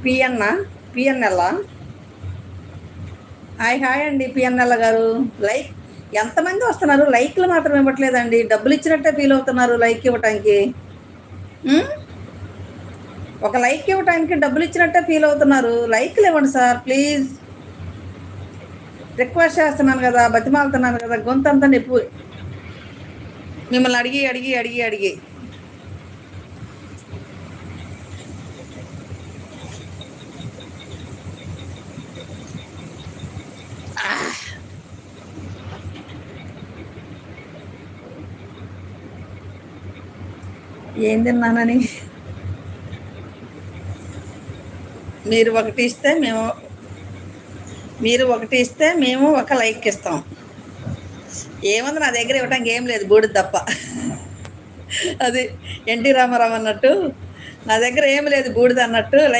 పిఎన్న PNL. Hi hi అండి PNL గారు. Like ఎంతమంది వస్తున్నారు, లైక్లు మాత్రం ఇవ్వట్లేదండి. డబ్బులు ఇచ్చినట్టే ఫీల్ అవుతున్నారు లైక్ ఇవ్వటానికి. ఉమ్? ఒక లైక్ ఇవ్వటానికి డబ్బులు ఇచ్చినట్టే ఫీల్ అవుతున్నారు. లైక్లు ఇవ్వండి సార్ ప్లీజ్. రిక్వెస్ట్ చేస్తున్నాను కదా, బతిమాలుతున్నాను కదా, గొంతంతా నొప్పి మిమ్మల్ని అడిగి అడిగి అడిగి అడిగి. ఏం తిన్నానని మీరు ఒకటి ఇస్తే మేము ఒక లైక్ ఇస్తాం. ఏముంది నా దగ్గర ఇవ్వటానికి ఏం లేదు, బూడిద తప్ప. అది ఎన్టీ రామారావు అన్నట్టు, నా దగ్గర ఏం లేదు బూడిద అన్నట్టు. లైక్